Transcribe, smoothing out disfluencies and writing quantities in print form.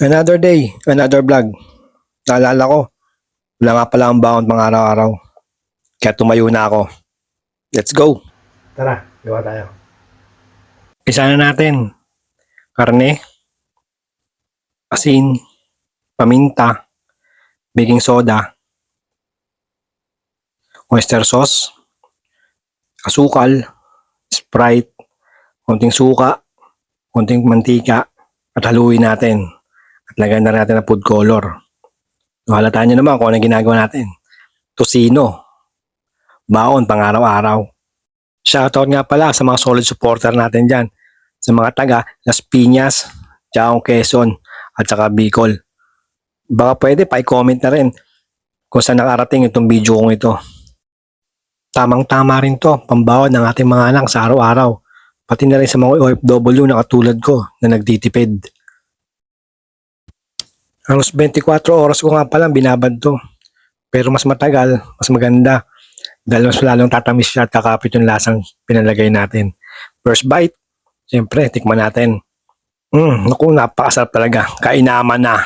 Another day, another vlog. Naalala ko, wala nga pala ang baon pang araw-araw. Kaya tumayo na ako. Let's go! Tara, gawa tayo. Isa na natin. Karne, asin, paminta, baking soda, oyster sauce, asukal, Sprite, konting suka, konting mantika, at haluin natin. At lagyan na natin ng food color. Halataan nyo naman kung ano ginagawa natin. Tosino. Baon pang araw-araw. Shoutout nga pala sa mga solid supporter natin dyan. Sa mga taga Las Piñas, Chaong Quezon, at saka Bicol. Baka pwede pa-comment na rin kung saan nakarating itong video kong ito. Tamang-tama rin to, pambaon ng ating mga anak sa araw-araw. Pati na rin sa mga OFW na katulad ko na nagtitipid. Halos 24 oras ko nga palang binabad to. Pero mas matagal, mas maganda. Dahil mas lalong tatamis siya at kakapit yung lasang pinalagay natin. First bite, siyempre, tikman natin. Naku, napakasarap talaga. Kainaman na.